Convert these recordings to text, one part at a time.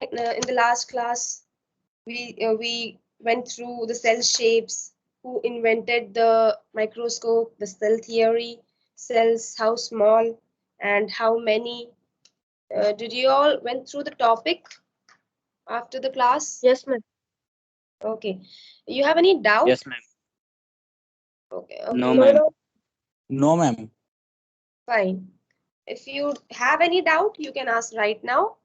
in the last class, we went through the cell shapes, who invented the microscope, the cell theory, cells, how small and how many. Did you all went through the topic after the class? Yes, ma'am. Okay. You have any doubt? Yes, ma'am. Okay. No, Okay. No, ma'am. no. No, ma'am. Fine. If you have any doubt, you can ask right now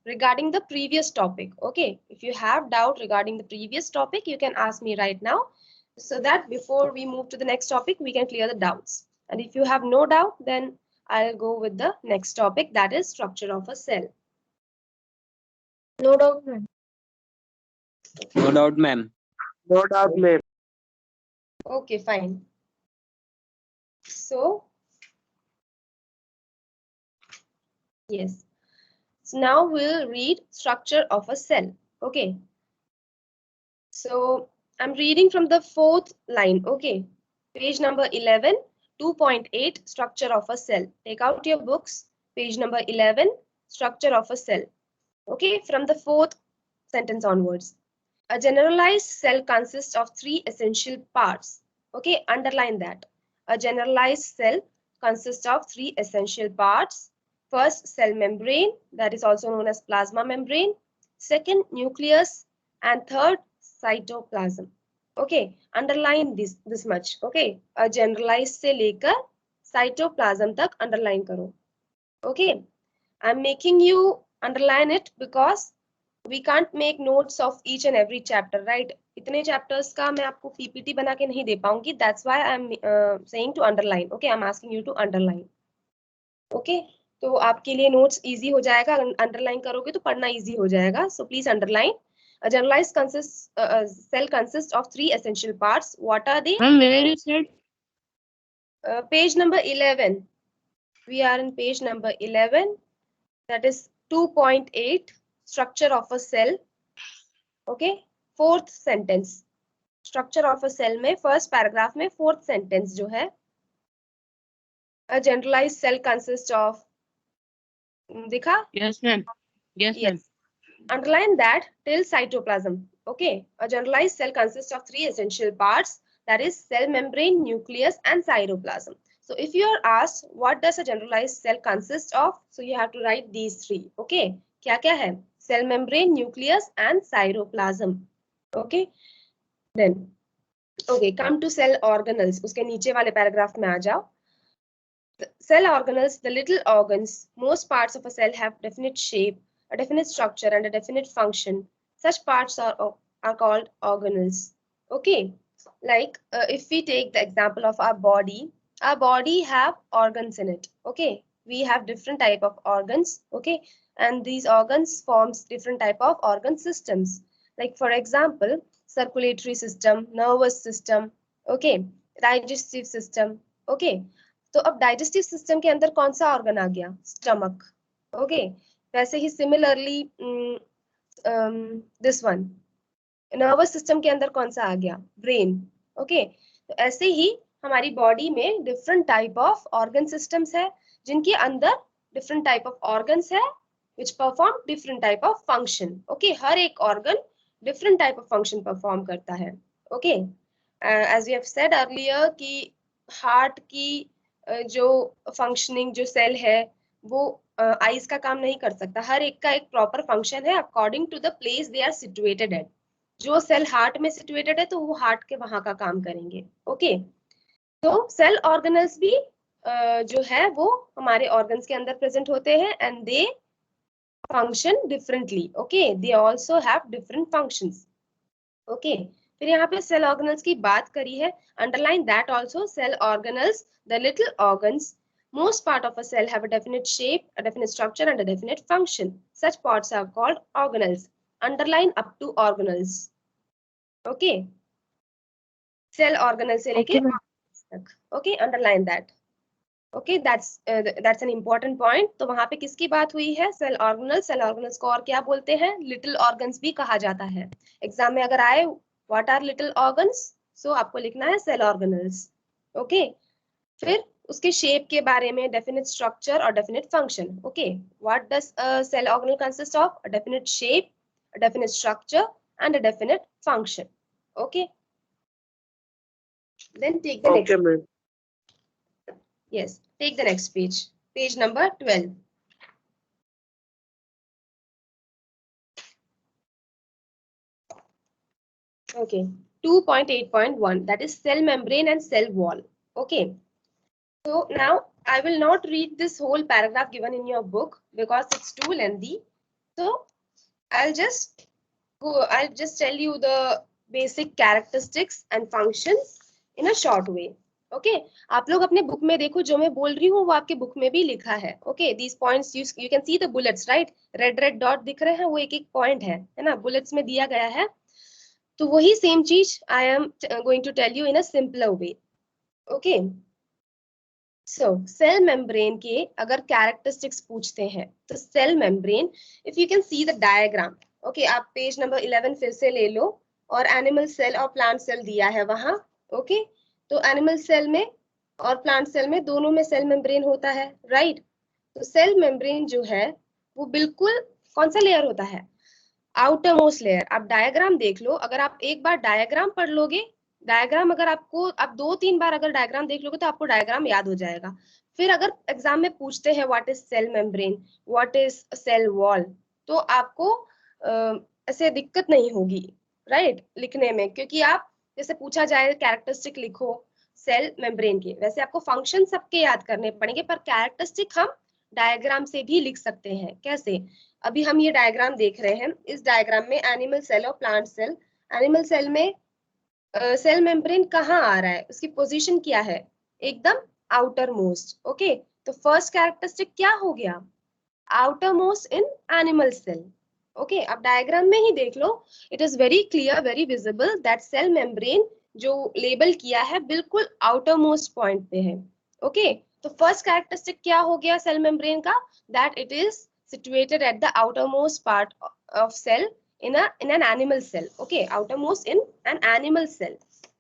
regarding the previous topic. Okay. If you have doubt regarding the previous topic, you can ask me right now so that before we move to the next topic, we can clear the doubts. And if you have no doubt, then I'll go with the next topic, that is structure of a cell. No doubt, ma'am. No doubt, ma'am. No doubt, ma'am. Okay, fine. So, yes. So now we'll read structure of a cell. Okay. So I'm reading from the fourth line. Okay. Page number 11, 2.8, structure of a cell. Take out your books. Page number 11, structure of a cell. Okay. From the fourth sentence onwards. A generalized cell consists of three essential parts. Okay. Underline that. A generalized cell consists of three essential parts. First, cell membrane, that is also known as plasma membrane. Second, nucleus. And third, cytoplasm. Okay, underline this much. Okay, a generalized से लेकर cytoplasm तक underline करो. Okay, I'm making you underline it because we can't make notes of each and every chapter, right? इतने chapters का मैं आपको PPT बना के नहीं दे पाऊंगी. That's why I'm saying to underline. Okay, I'm asking you to underline. Okay, तो आपके लिए notes easy हो जाएगा. Underline करोगे तो पढ़ना easy हो जाएगा. So please underline. A generalized cell consists of three essential parts. What are they? Ma'am, where you said? Page number 11. We are in page number 11. That is 2.8, structure of a cell. Okay. Fourth sentence. Structure of a cell में first paragraph में fourth sentence जो है. A generalized cell consists of. दिखा? Yes, ma'am. Yes, ma'am. Yes. Underline that till cytoplasm. Okay. A generalized cell consists of three essential parts, that is cell membrane, nucleus, and cytoplasm. So if you are asked what does a generalized cell consist of, so you have to write these three. Okay. क्या क्या है? Cell membrane, nucleus, and cytoplasm. Okay. Then, okay, come to cell organelles. उसके नीचे वाले paragraph में आ जाओ. Cell organelles, the little organs, most parts of a cell have definite shape, a definite structure, and a definite function. Such parts are called organelles. Okay, like if we take the example of our body have organs in it. Okay, we have different type of organs. Okay, and these organs forms different type of organ systems. Like for example, circulatory system, nervous system. Okay, digestive system. Okay. तो अब digestive system के अंदर कौन सा organ आ गया? Stomach. Okay, वैसे ही similarly this one, nervous system के अंदर कौन सा आ गया? ब्रेन. ओके, तो ऐसे ही हमारी बॉडी में different type of organ systems है जिनके अंदर डिफरेंट टाइप ऑफ ऑर्गन्स है which perform different type of function. Okay, हर एक organ different type of function perform करता है. Okay, as we have said earlier कि हार्ट की जो फंक्शनिंग जो सेल है वो आईज का काम नहीं कर सकता. हर एक का एक प्रॉपर फंक्शन है according to the place they are situated at. जो सेल हार्ट में सिचुएटेड है तो वो हार्ट के वहां का काम करेंगे. ओके, तो सेल ऑर्गेनल्स भी जो है वो हमारे ऑर्गन्स के अंदर प्रेजेंट होते हैं and they function differently. Okay, they also have different functions. Okay, फिर यहाँ पे सेल ऑर्गेनल्स की बात करी है. Underline that also. Cell organelles, the little organs, most part of a cell have a definite shape, a definite structure, and a definite function. Such parts are called organelles. Underline up to organelles. Okay, cell organelle से लेके तक. Okay, underline that. Okay, that's an important point. तो वहां पे किसकी बात हुई है? Cell organelle. सेल ऑर्गेनल्स को और क्या बोलते हैं? लिटिल ऑर्गन्स भी कहा जाता है. एग्जाम में अगर आए व्हाट आर लिटिल ऑर्गन्स, सो आपको लिखना है सेल ऑर्गेनल्स. ओके, फिर उसके शेप के बारे में, डेफिनेट स्ट्रक्चर और definite function. Okay, what does a cell organelle consist of? A definite shape, a definite structure and a definite function. Okay, then take the next. Okay, ma'am. Yes, take the next page, page number 12. Okay, 2.8.1, that is cell membrane and cell wall. Okay, so now I will not read this whole paragraph given in your book because it's too lengthy. So I'll just tell you the basic characteristics and functions in a short way. Okay आप लोग अपने book में देखो, जो मैं बोल रही हूँ वो आपके बुक में भी लिखा है. Okay, these points you can see the bullets, right? Red red dot दिख रहे हैं, वो एक एक पॉइंट है ना, बुलेट्स में दिया गया है. तो वही सेम चीज I am going to tell you in a simpler way. Okay, so cell membrane के अगर कैरेक्टरिस्टिक्स पूछते हैं तो cell membrane, if you can see the diagram. Okay, आप पेज नंबर 11 फिर से ले लो, और एनिमल सेल और प्लांट सेल दिया है वहां. ओके, तो एनिमल सेल में और प्लांट सेल में दोनों में सेल मेम्ब्रेन होता है, राइट? तो सेल मेम्ब्रेन जो है वो बिल्कुल कौन सा लेयर होता है? Outer most layer. आप डायग्राम देख लो, अगर आप एक बार डायग्राम पढ़ लोगे, डायग्राम अगर आपको आप 2-3 बार अगर डायग्राम देख लोगे तो आपको डायग्राम याद हो जाएगा. फिर अगर एग्जाम में पूछते हैं what is cell membrane, what is cell wall, तो आपको ऐसे दिक्कत नहीं होगी, राइट, लिखने में. क्योंकि आप जैसे पूछा जाए कैरेक्टरिस्टिक लिखो सेल मेम्ब्रेन के, वैसे आपको फंक्शन सबके याद करने पड़ेंगे, पर कैरेक्टरिस्टिक हम डायग्राम से भी लिख सकते हैं. कैसे? अभी हम ये डायग्राम देख रहे हैं, इस डायग्राम में एनिमल सेल और प्लांट सेल. एनिमल सेल में सेल मेम्ब्रेन कहाँ आ रहा है, उसकी पोजीशन क्या है? एकदम आउटर मोस्ट. ओके, तो फर्स्ट कैरेक्टरिस्टिक क्या हो गया? Outermost in animal cell. Okay, अब डायग्राम में ही देख लो, it is very clear, very visible that cell membrane जो लेबल किया है बिल्कुल आउटर मोस्ट पॉइंट पे है. ओके, तो फर्स्ट कैरेक्टरिस्टिक क्या हो गया सेल मेम्ब्रेन का? That it is situated at the outermost part of cell in an animal cell. Okay, outermost in an animal cell.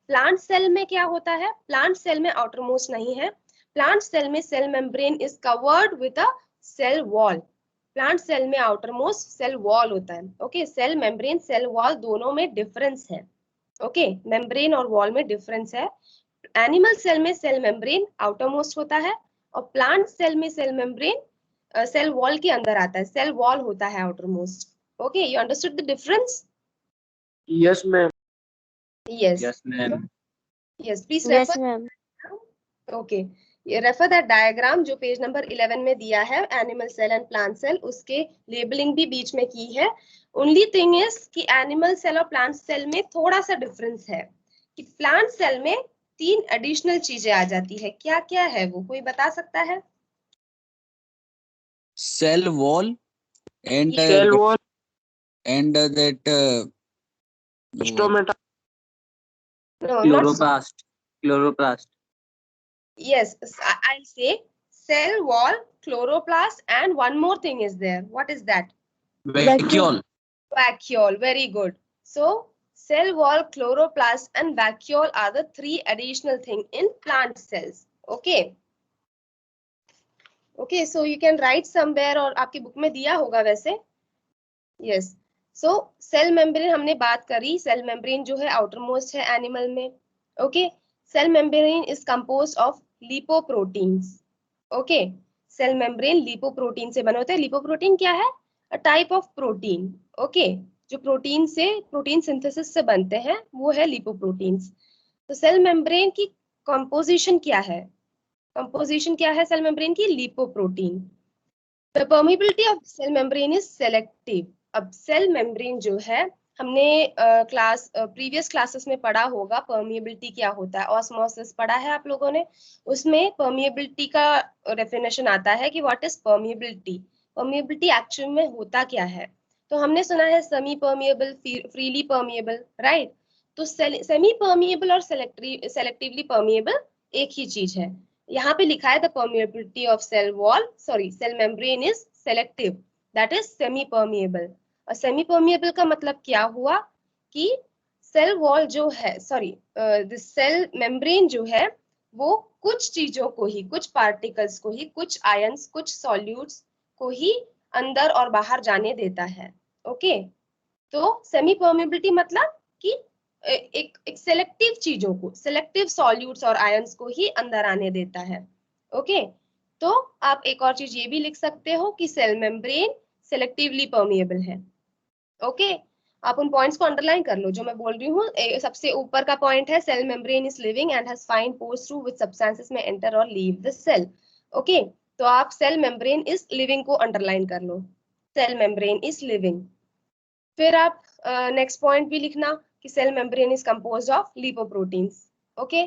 Plant cell में क्या होता है? Plant cell में outermost नहीं है. Plant cell में cell membrane is covered with a cell wall. Plant cell में outermost cell wall होता है. Okay, cell membrane, cell wall दोनों में difference है. Okay, membrane और wall में difference है. Animal cell में cell membrane outermost होता है, और plant cell में cell membrane सेल वॉल के अंदर आता है. सेल वॉल होता है outer most. Okay, you understood the difference? Yes, ma'am. Yes Yes, ma'am. Yes, please Yes, refer. ma'am. Okay, ये रेफर दैट डायग्राम जो पेज नंबर 11 में दिया है, animal cell and plant cell, उसके लेबलिंग भी बीच में की है. ओनली थिंग इज कि एनिमल सेल और प्लांट सेल में थोड़ा सा डिफरेंस है कि प्लांट सेल में 3 एडिशनल चीजें आ जाती है. क्या क्या है वो, कोई बता सकता है? Cell wall and Cell wall, that stomata, No, not chloroplast. Chloroplast. yes, I'll say cell wall, chloroplast, and one more thing is there. What is that? Vacuole. Vacuole. Very good. So cell wall, chloroplast, and vacuole are the 3 additional thing in plant cells. Okay. Okay, so you can write somewhere, और आपकी book में दिया होगा वैसे. Yes. So cell membrane हमने बात करी. Cell membrane जो है outermost है animal में. Okay. Cell membrane is composed of lipoproteins. Okay. Cell membrane lipoprotein से बने होते हैं. Lipoprotein क्या है? A type of protein. Okay. जो प्रोटीन से, प्रोटीन सिंथेसिस से बनते हैं, वो है लिपोप्रोटीन्स. तो सेल मेम्ब्रेन की कंपोजिशन क्या है? कंपोजिशन क्या है सेल मेम्ब्रेन की? Lipoprotein. The permeability of cell membrane is selective. अब सेल मेम्ब्रेन जो है, हमने प्रीवियस क्लासेस में पढ़ा होगा परमिएबिलिटी क्या होता है. ऑस्मोसिस पढ़ा है आप लोगों ने, उसमें परमिएबिलिटी का डेफिनेशन आता है कि what is permeability. Permeability actual में होता क्या है? तो हमने सुना है semi permeable, freely permeable, right? तो सेमी परमिएबल और सेलेक्टिवली परमिएबल एक ही चीज है. यहाँ पे लिखा है the permeability of cell wall, sorry cell membrane is selective, that is semi permeable. और सेमी परमिएबल का मतलब क्या हुआ कि सेल वॉल जो है, सॉरी द सेल मेम्ब्रेन जो है वो कुछ चीजों को ही, कुछ पार्टिकल्स को ही, कुछ आयंस, कुछ सॉल्यूट्स को ही अंदर और बाहर जाने देता है। ओके, तो सेमी परमेबिलिटी मतलब कि एक सेलेक्टिव चीजों को, सेलेक्टिव सॉल्यूट्स और आयंस को ही अंदर आने देता है। ओके, तो आप एक और चीज ये भी लिख सकते हो कि सेल मेम्ब्रेन सेलेक्टिवली परमिएबल है। ओके, आप उन पॉइंट्स को अंडरलाइन कर लो जो मैं बोल रही हूँ। सबसे ऊपर का पॉइंट है cell membrane is living and has fine pores through which substances में एंटर और लीव द सेल। ओके, तो आप सेल मेम्ब्रेन इज लिविंग को अंडरलाइन कर लो, सेल मेम्ब्रेन इज लिविंग। फिर आप नेक्स्ट पॉइंट भी लिखना कि cell membrane is composed of lipoproteins. Okay,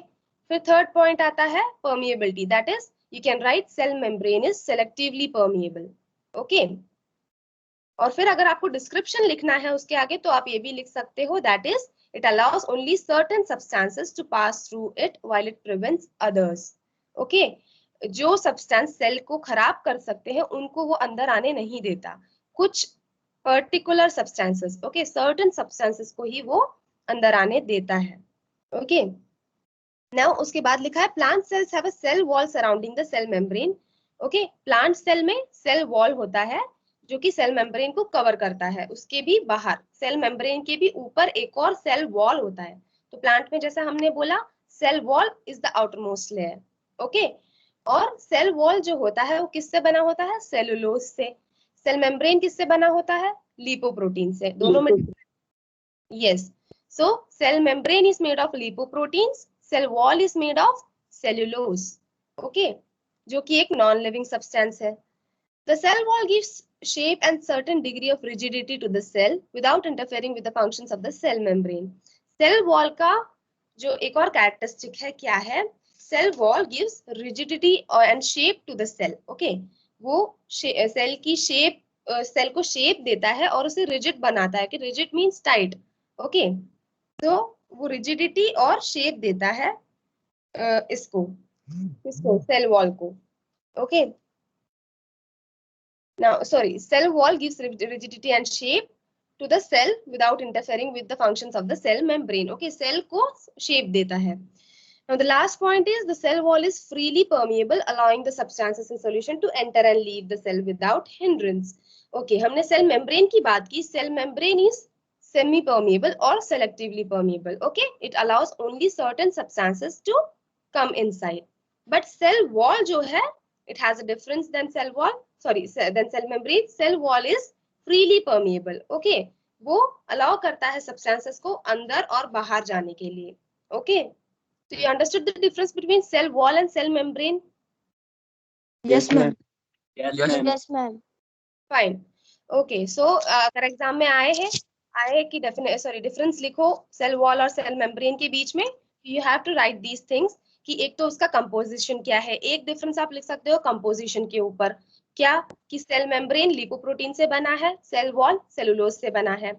फिर थर्ड पॉइंट आता है permeability, that is you can write cell membrane is selectively permeable. Okay, और फिर अगर आपको डिस्क्रिप्शन लिखना है उसके आगे तो आप ये भी लिख सकते हो, that is it allows only certain substances to pass through it while it prevents others. Okay, जो सब्सटेंस सेल को खराब कर सकते हैं उनको वो अंदर आने नहीं देता, कुछ particular substances, okay, certain substances को ही वो अंदर आने देता है। ओके, नाउ उसके बाद लिखा है plant cells have a cell wall surrounding the cell membrane. Okay, plant cell में सेल वॉल होता है जो कि सेल मेम्ब्रेन को कवर करता है, उसके भी बाहर सेल मेम्ब्रेन के भी ऊपर एक और सेल वॉल होता है। तो प्लांट में जैसा हमने बोला cell wall is the outermost layer. Okay, और सेल वॉल जो होता है वो किससे बना होता है, सेलुलोज से। सेल मेम्ब्रेन किससे बना होता है, लिपोप्रोटीन से, दोनों में। Yes, so cell membrane is made of lipoproteins, cell wall is made of cellulose. Okay, जो कि एक नॉन लिविंग सब्सटेंस है। The cell wall gives shape and certain degree of rigidity to the cell without interfering with the functions of the cell membrane. Cell wall का जो एक और characteristic है क्या है, cell wall gives rigidity and shape to the cell. Okay, वो cell की shape, cell को शेप देता है और उसे रिजिड बनाता है, कि रिजिड मींस टाइट। ओके, तो वो रिजिडिटी और शेप देता है इसको सेल वॉल को। Okay, now sorry, cell wall gives rigidity and shape to the cell without interfering with the functions of the cell membrane. Okay, cell को shape देता है। Now the last point is the cell wall is freely permeable, allowing the substances in solution to enter and leave the cell without hindrance. Okay, हमने cell membrane की बात की, cell membrane is semi permeable or selectively permeable. Okay, it allows only certain substances to come inside, but cell wall जो है it has a difference than cell wall, sorry, than cell membrane. Cell wall is freely permeable. Okay, वो allow करता है substances को अंदर और बाहर जाने के लिए। Okay, so you understood the difference between cell wall and cell membrane? Yes, ma'am. Yes, ma'am. Fine. Okay, so अगर एग्जाम में आए कि डिफरेंस लिखो सेल वॉल और सेल मेम्ब्रेन के बीच में, you have to write these things कि एक तो उसका कंपोजिशन क्या है। एक डिफरेंस आप लिख सकते हो कंपोजिशन के ऊपर, क्या कि सेल मेम्ब्रेन लिपोप्रोटीन से बना है, सेल वॉल सेलुलोज से बना है।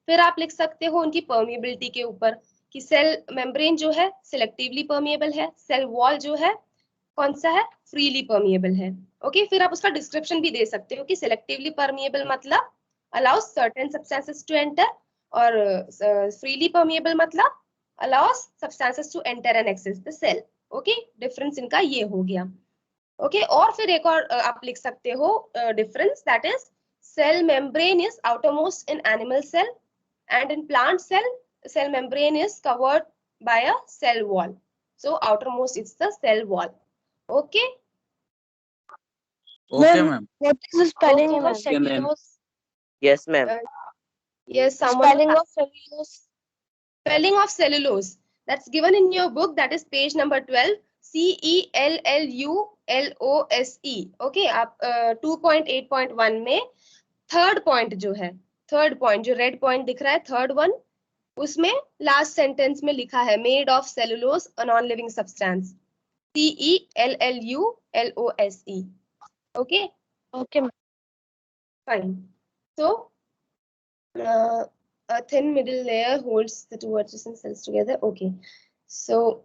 फिर आप लिख सकते हो उनकी परमिएबिलिटी के ऊपर कि सेल मेम्ब्रेन जो है सिलेक्टिवली परमिएबल है, सेल वॉल जो है कौन सा है, फ्रीली परमिएबल है। ओके, फिर आप उसका डिस्क्रिप्शन भी दे सकते हो कि सिलेक्टिवली परमिएबल मतलब allows certain substances to enter, और फ्रीली परमिएबल मतलब allows substances to enter and access the cell. Okay, difference इनका ये हो गया। ओके, और फिर एक और आप लिख सकते हो difference, that is cell membrane is outermost in animal cell and in plant cell membrane is covered by a cell wall, so outermost is the cell wall. Okay, Okay, ma'am. What is the spelling Okay, of ma'am. cellulose? Yes, ma'am. yes, someone Spelling of cellulose. spelling of cellulose that's given in your book, that is page number 12, CELLULOSE. okay, आप 2.8.1 में third point जो है, third point जो red point दिख रहा है, third one, उसमें last sentence में लिखा है made of cellulose a non living substance, CELLULOSE. Okay, Okay, ma'am. Fine. So a thin middle layer holds the two adjacent cells together. Okay, so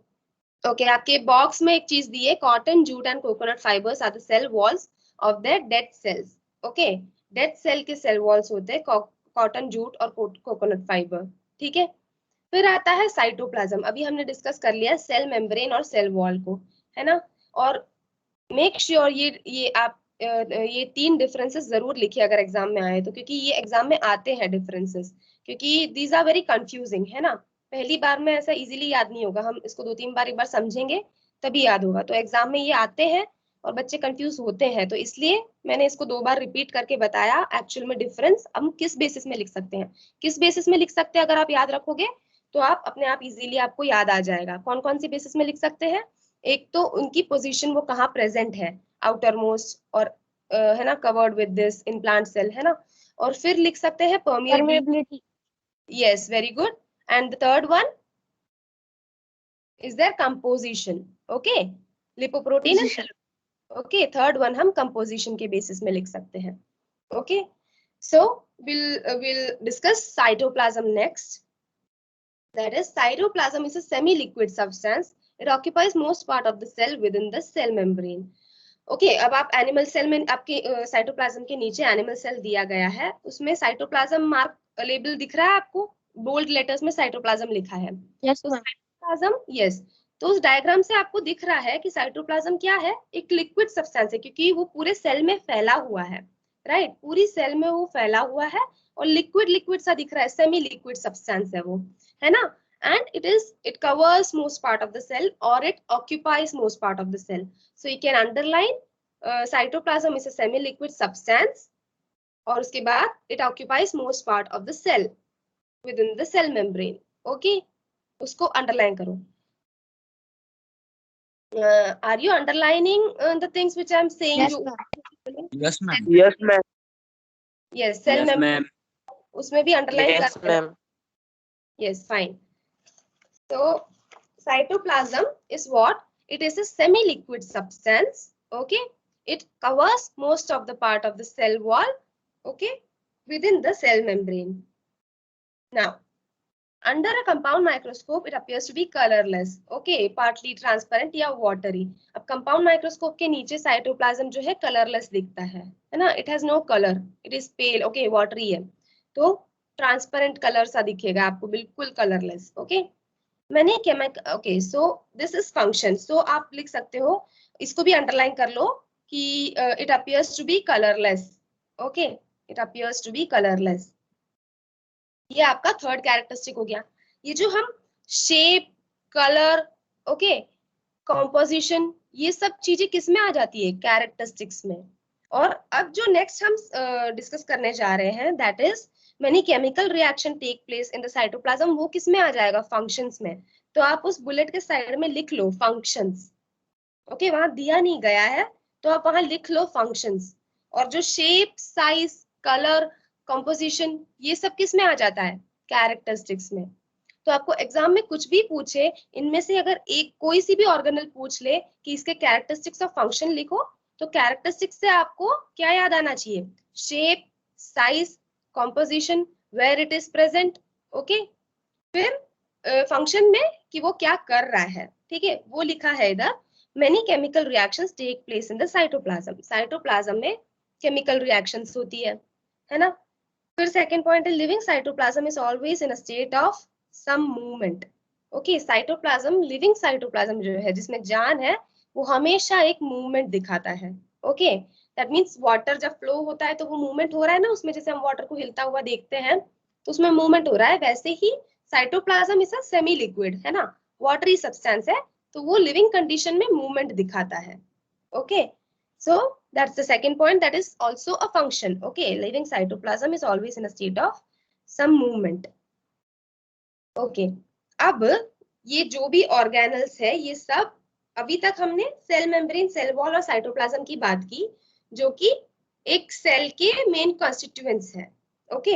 okay, आपके box में एक चीज दी है, cotton jute and coconut fibres are the cell walls of the dead cells. Okay, dead cell के cell walls होते हैं cotton jute और कोकोनट फाइबर। ठीक है, फिर आता है साइटोप्लाज्म। अभी हमने डिस्कस कर लिया सेल मेम्ब्रेन और सेल वॉल को, है ना। और मेक श्योर ये आप ये 3 डिफरेंसेस जरूर लिखिए अगर एग्जाम में आए तो, क्योंकि ये एग्जाम में आते हैं डिफरेंसेस, क्योंकि दीज आर वेरी कंफ्यूजिंग, है ना। पहली बार में ऐसा इजीली याद नहीं होगा, हम इसको 2-3 बार एक बार समझेंगे तभी याद होगा। तो एग्जाम में ये आते हैं और बच्चे कंफ्यूज होते हैं, तो इसलिए मैंने इसको 2 बार रिपीट करके बताया एक्चुअल में डिफरेंस हम किस बेसिस में लिख सकते हैं। किस बेसिस में लिख सकते हैं अगर आप याद रखोगे तो आप अपने आप इजीली आपको याद आ जाएगा। कौन कौन सी बेसिस में लिख सकते हैं? एक तो उनकी पोजीशन वो कहाँ प्रेजेंट है, आउटर मोस्ट और है ना covered with this in plant cell, है ना। और फिर लिख सकते हैं permeability. Permeability. Yes, very good. And the third one is their composition. Okay, lipoprotein and Position. Okay, third one हम कंपोजिशन के बेसिस में लिख सकते हैं। Okay, so we'll discuss cytoplasm next. That is, cytoplasm is a semi-liquid substance. It occupies most part of the cell within the cell membrane. Okay, अब आप animal cell में आपके साइटोप्लाज्म के नीचे एनिमल सेल दिया गया है, उसमें साइटोप्लाज्म मार्क लेबल दिख रहा है आपको, बोल्ड लेटर्स में साइटोप्लाज्म लिखा है। Yes, तो ma'am. साइटोप्लाज्म, यस, तो उस डायग्राम से आपको दिख रहा है कि साइटोप्लाज्म क्या है, एक लिक्विड सब्सटेंस है, क्योंकि वो पूरे सेल में फैला हुआ है, राइट, पूरी सेल में वो फैला हुआ है और लिक्विड लिक्विड सा दिख रहा है, सेमी लिक्विड सब्सटेंस है वो, है ना। And it covers most part of the cell or it occupies most part of the cell. So you can underline cytoplasm is a semi-liquid substance और उसके बाद it occupies most part of the cell within the cell membrane. Okay, उसको underline करो. Are you underlining the things which I am saying? Yes, जो ma'am. Yes, ma'am. Yes, ma'am. yes, cell Yes, membrane, ma'am. उसमें भी underline Yes, कर देना. ma'am. Yes, fine. So cytoplasm is what? It is a semi-liquid substance. Okay, it covers most of the part of the cell wall. Okay, within the cell membrane. Now, under a compound microscope, it appears to be colorless. Okay, partly transparent या watery. अब compound microscope के नीचे cytoplasm जो है colorless दिखता है ना? It has no color. It is pale. Okay, watery है. तो transparent color सा दिखेगा आपको, बिल्कुल colorless. Okay. मैंने okay, so this is function, so आप लिख सकते हो, इसको भी अंडरलाइन कर लो कि it appears to be colourless. Okay, it appears to be colourless, ये आपका थर्ड कैरेक्टरिस्टिक हो गया. ये जो हम शेप, कलर, ओके, कॉम्पोजिशन, ये सब चीजें किस में आ जाती है? कैरेक्टरिस्टिक्स में. और अब जो नेक्स्ट हम डिस्कस करने जा रहे हैं, that is many chemical reaction take place in the cytoplasm, वो किस में आ जाएगा? फंक्शंस में. तो आप उस बुलेट के साइड में लिख लो फंक्शंस. ओके, वहां दिया नहीं गया है तो आप वहां लिख लो फंक्शंस. और जो शेप, साइज, कलर, कंपोजिशन, ये सब किस में आ जाता है? कैरेक्टरिस्टिक्स में. तो आपको एग्जाम में कुछ भी पूछे, इनमें से अगर एक कोई सी भी ऑर्गेनल पूछ ले कि इसके कैरेक्टरिस्टिक्स ऑफ फंक्शन लिखो, तो कैरेक्टरिस्टिक्स से आपको क्या याद आना चाहिए? Shape, size, composition, where it is present. Okay, फिर फंक्शन में कि वो क्या कर रहा है, ठीक है, वो लिखा है इधर. many chemical reactions take place in the cytoplasm. Cytoplasm में केमिकल रिएक्शंस होती है ना. फिर सेकंड पॉइंट है, living cytoplasm is always in a state of some movement. Okay, cytoplasm, living cytoplasm जो है जिसमें जान है, वो हमेशा एक मूवमेंट दिखाता है. ओके, दैट मीन्स वाटर जब फ्लो होता है तो वो मूवमेंट हो रहा है ना उसमें, जैसे हम वाटर को हिलता हुआ देखते हैं तो उसमें मूवमेंट हो रहा है, वैसे ही cytoplasm is a semi liquid, है ना, वाटरी सब्सटेंस है, तो वो लिविंग कंडीशन में मूवमेंट दिखाता है. Okay, so that's the second point, that is also a function. Okay, living cytoplasm is always in a state of some movement. Okay, अब ये जो भी ऑर्गेनल्स है, ये सब अभी तक हमने सेल मेम्ब्रेन, सेल वॉल और साइटोप्लाज्म की बात की, जो कि एक सेल के मेन कॉन्स्टिट्यूएंट्स है. ओके,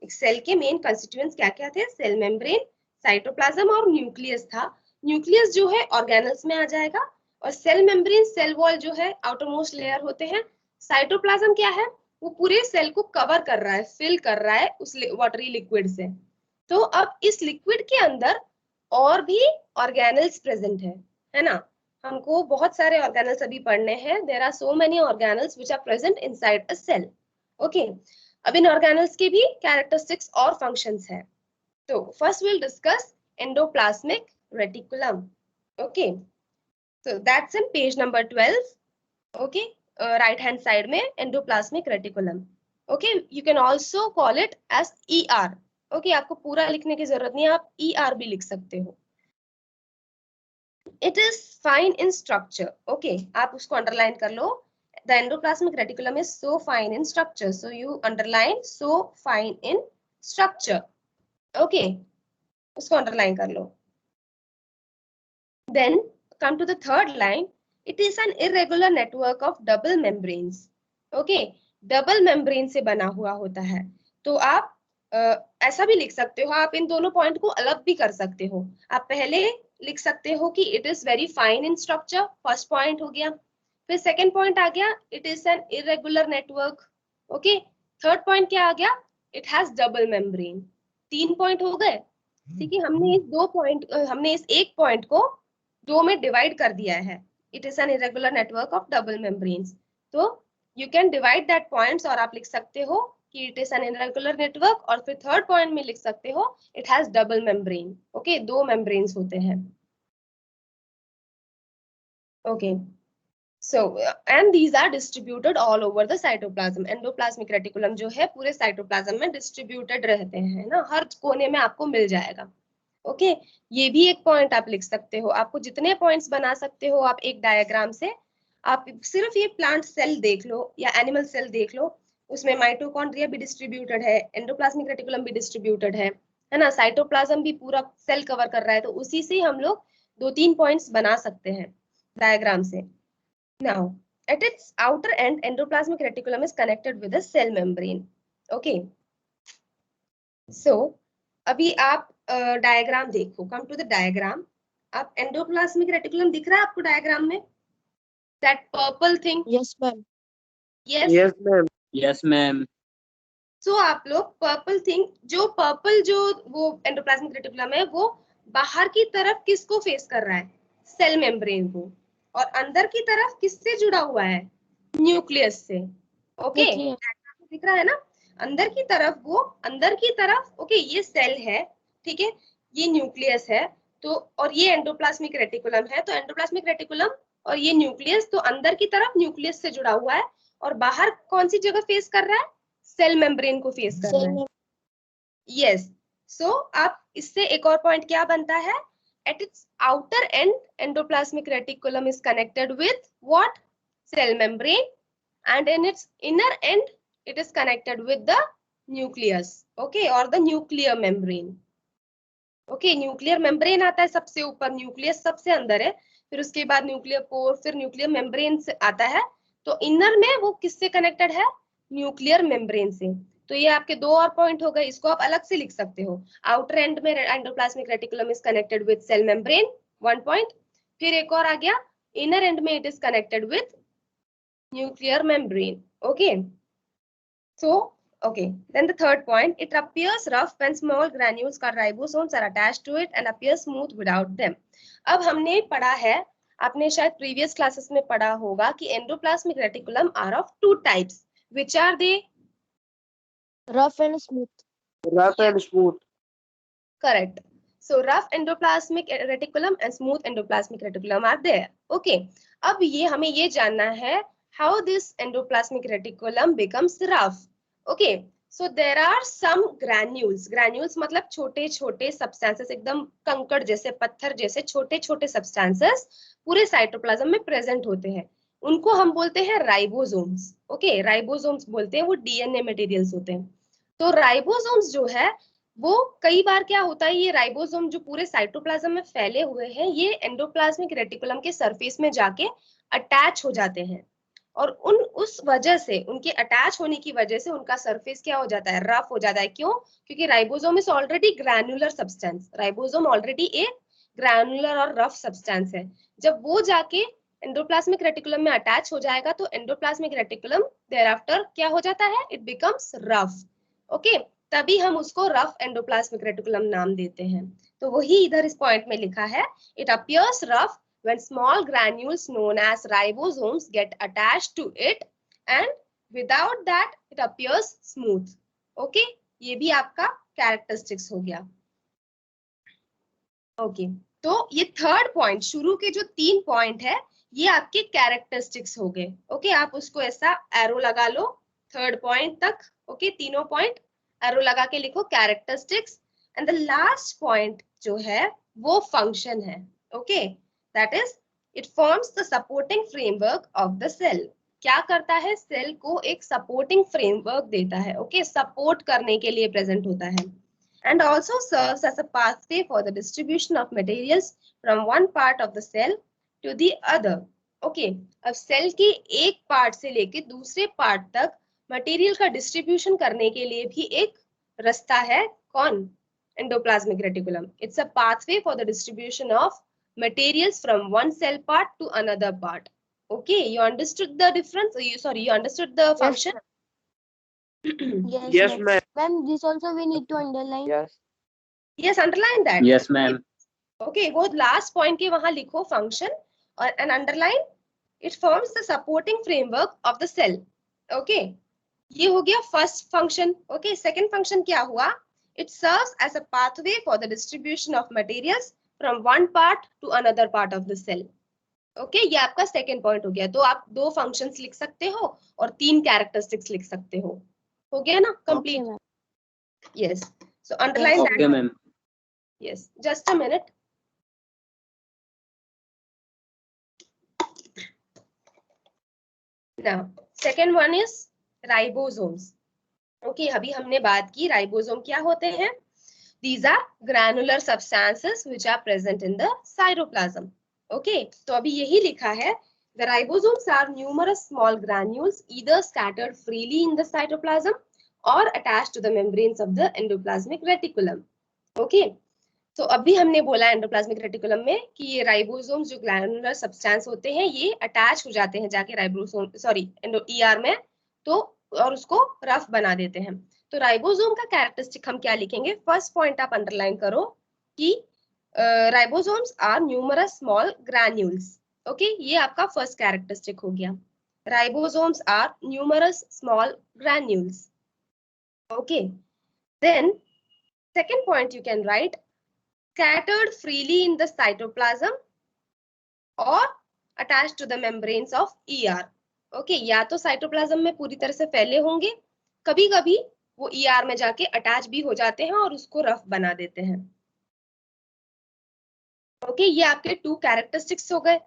एक सेल के मेन कॉन्स्टिट्यूएंट्स क्या क्या थे? सेल मेम्ब्रेन, साइटोप्लाज्म और न्यूक्लियस था. न्यूक्लियस जो है ऑर्गेनल्स में आ जाएगा और सेल मेम्ब्रेन, सेल वॉल जो है आउटर मोस्ट लेयर होते हैं. साइटोप्लाज्म क्या है? वो पूरे सेल को कवर कर रहा है, फिल कर रहा है उस वाटरी लिक्विड से. तो अब इस लिक्विड के अंदर और भी ऑर्गेनल्स प्रेजेंट है ना. हमको बहुत सारे ऑर्गेनल्स अभी पढ़ने हैं. There are so many organelles which are present inside a cell. Okay, अब इन ऑर्गेनल्स के भी कैरेक्टरिस्टिक्स और फंक्शंस है. तो first will discuss endoplasmic reticulum. Okay, So that's in page number 12. Okay, right hand side में endoplasmic reticulum. Okay, you can also call it as ER. Okay, आपको पूरा लिखने की जरूरत नहीं है, आप ER भी लिख सकते हो. It is fine in structure. Okay, आप उसको अंडरलाइन कर लो. The endoplasmic reticulum is so fine in structure. So you underline so fine in structure. Okay, उसको अंडरलाइन कर लो. Then come to the third line. It is an irregular network of double membranes. Okay, double membrane से बना हुआ होता है. तो आप ऐसा भी लिख सकते हो, आप इन दोनों पॉइंट को अलग भी कर सकते हो. आप पहले लिख सकते हो कि it is very fine in structure, first point हो गया. फिर सेकंड पॉइंट आ गया, it is an irregular network. Okay, third point क्या आ गया, it has double membrane. 3 point हो गए. ठीक है, हमने इस एक पॉइंट को 2 में डिवाइड कर दिया है. It is an irregular network of double membranes. तो you can divide that points और आप लिख सकते हो कि it is an irregular network, और फिर थर्ड पॉइंट में लिख सकते हो it has double membrane. Okay, 2 membranes होते हैं. Okay, so and these are distributed all over the cytoplasm. Endoplasmic reticulum जो है पूरे cytoplasm में distributed रहते हैं ना, हर कोने में आपको मिल जाएगा. ओके, ये भी एक पॉइंट आप लिख सकते हो. आपको जितने पॉइंट्स बना सकते हो आप एक डायग्राम से. आप सिर्फ ये प्लांट सेल देख लो या एनिमल सेल देख लो, उसमें माइटोकॉन्ड्रिया भी डिस्ट्रीब्यूटेड है, एंडोप्लाज्मिक रेटिकुलम भी डिस्ट्रीब्यूटेड है ना, साइटोप्लाज्म भी पूरा सेल कवर कर रहा है. तो उसी से हम लोग 2-3 पॉइंट्स बना सकते हैं डायग्राम से. Now, at its outer end, endoplasmic reticulum is connected with a cell membrane. Okay. So, अभी आप डायग्राम देखो. Come to the diagram. आप endoplasmic reticulum दिख रहा है आपको डायग्राम में? That purple thing. Yes, ma'am. Yes. Yes, ma'am. Yes, ma'am. So आप लोग पर्पल थिंग, जो पर्पल जो वो एंडोप्लाज्मिक रेटिकुलम है, वो बाहर की तरफ किसको फेस कर रहा है? सेल मेम्ब्रेन को. और अंदर की तरफ किससे जुड़ा हुआ है? न्यूक्लियस से. ओके, दिख रहा है ना? अंदर की तरफ ओके, ये सेल है. ठीक है, ये न्यूक्लियस है. तो और ये एंडोप्लाज्मिक रेटिकुलम है. तो एंडोप्लाज्मिक रेटिकुलम और ये न्यूक्लियस, तो अंदर की तरफ न्यूक्लियस से जुड़ा हुआ है, और बाहर कौन सी जगह फेस कर रहा है? सेल मेम्ब्रेन को फेस कर रहा है. यस. सो आप इससे एक और पॉइंट क्या बनता है? At its outer end, endoplasmic reticulum is connected with what? Cell membrane, and in its inner end, it is connected with the nucleus, okay, or the nuclear membrane. Okay, nuclear membrane आता है सबसे ऊपर, nucleus सबसे अंदर है, फिर उसके बाद nuclear pore, फिर nuclear membrane से आता है. तो inner में वो किससे connected है? Nuclear membrane से. तो ये आपके 2 और पॉइंट हो गए. इसको आप अलग से लिख सकते हो. आउटर एंड में endoplasmic reticulum is connected with cell membrane, 1 point. फिर एक और आ गया, इनर एंड में it is connected with nuclear membrane. Okay, so okay, then the third point, it appears rough when small granules called ribosomes are attached to it and appears smooth without them. अब हमने पढ़ा है, आपने शायद previous classes में पढ़ा होगा कि endoplasmic reticulum are of 2 types. Which are they? Rough and smooth. Rough and smooth. Correct. So rough endoplasmic reticulum and smooth endoplasmic reticulum are there. Okay. अब ये हमें ये जानना है how this endoplasmic reticulum becomes rough. Okay. So there are some granules. Granules मतलब छोटे छोटे substances, एकदम कंकड़ जैसे, पत्थर जैसे छोटे छोटे substances पूरे साइटोप्लाज्म में प्रेजेंट होते हैं. उनको हम बोलते हैं राइबोसोम्स. ओके, राइबोसोम्स बोलते हैं, वो डीएनए मटेरियल्स होते हैं. तो राइबोसोम्स जो है वो कई बार क्या होता है, ये राइबोसोम जो पूरे साइटोप्लाज्म में फैले हुए हैं, ये एंडोप्लाज्मिक रेटिकुलम के सरफेस में जाके अटैच हो जाते हैं. और उस वजह से, उनके अटैच होने की वजह से उनका सरफेस क्या हो जाता है? रफ हो जाता है. क्यों? क्योंकि ribosome is already granular substance. Ribosome already एक ग्रैन्युलर और रफ सब्सटेंस है. जब वो जाके एंडोप्लाज्मिक रेटिकुलम में अटैच हो जाएगा तो एंडोप्लाज्मिक रेटिकुलम देयरआफ्टर क्या हो जाता है? It becomes rough. ओके, तभी हम उसको रफ एंडोप्लाज्मिक रेटिकुलम नाम देते हैं. तो वही इधर इस पॉइंट में लिखा है, it appears rough when small granules known as ribosomes get attached to it, and without that it appears smooth. Okay, ये भी आपका characteristics हो गया. Okay, तो ये थर्ड पॉइंट, शुरू के जो 3 पॉइंट है ये आपके कैरेक्टरिस्टिक्स हो गए। ओके, आप उसको ऐसा एरो लगा लो थर्ड पॉइंट तक। ओके, तीनों पॉइंट एरो लगा के लिखो characteristics, and the last point जो है वो फंक्शन है। Okay, that is it forms the supporting framework of the cell. क्या करता है, सेल को एक सपोर्टिंग फ्रेमवर्क देता है। ओके, सपोर्ट करने के लिए प्रेजेंट होता है, and also serves as a pathway for the distribution of materials from one part of the cell to the other. Okay, अब सेल के एक पार्ट से लेके दूसरे पार्ट तक मटेरियल का डिस्ट्रीब्यूशन करने के लिए भी एक रास्ता है। कौन? Endoplasmic reticulum. It's a pathway for the distribution of materials from one cell part to another part. Okay, you understood the difference? You understood the function? Yes, Yes, ma'am. ma'am. Ma'am, this also we need to underline. Yes. Yes, underline that. Yes, ma'am. Okay, वो last point के वहां लिखो function और and underline it forms the supporting framework of the cell. Okay, ये हो गया first function. Okay, second function क्या हुआ? It serves as a pathway for the distribution of materials from one part to another part of the cell. Okay, ये आपका second point हो गया। तो आप 2 फंक्शंस लिख सकते हो और 3 कैरेक्टरिस्टिक्स लिख सकते हो गया ना complete? Okay, ma'am. Yes, so underline Okay, that. ma'am. Yes, just a minute. Now, second one is ribosomes. Okay, अभी हमने बात की राइबोसोम क्या होते हैं। These are granular substances which are present in the cytoplasm. Okay, तो अभी यही लिखा है the ribosomes are numerous small granules either scattered freely in the cytoplasm or attached to the membranes of the endoplasmic reticulum. Okay, तो अभी हमने बोला endoplasmic reticulum में कि ये राइबोसोम जो ग्लैंडुलर सब्सटेंस होते हैं ये अटैच हो जाते हैं जाके राइबोसोम ईआर में, तो और उसको रफ बना देते हैं। तो राइबोसोम का कैरेक्टरिस्टिक हम क्या लिखेंगे? फर्स्ट पॉइंट आप अंडरलाइन करो कि ribosomes are numerous small granules. Okay, ये आपका फर्स्ट कैरेक्टरिस्टिक हो गया। Ribosomes are numerous small granules. Okay, then second point you can write scattered freely in the cytoplasm or attached to the membranes of ER. Okay, या तो cytoplasm में पूरी तरह से फैले होंगे, कभी कभी वो ER में जाके अटैच भी हो जाते हैं और उसको रफ बना देते हैं। Okay, ये आपके 2 कैरेक्टरिस्टिक्स हो गए।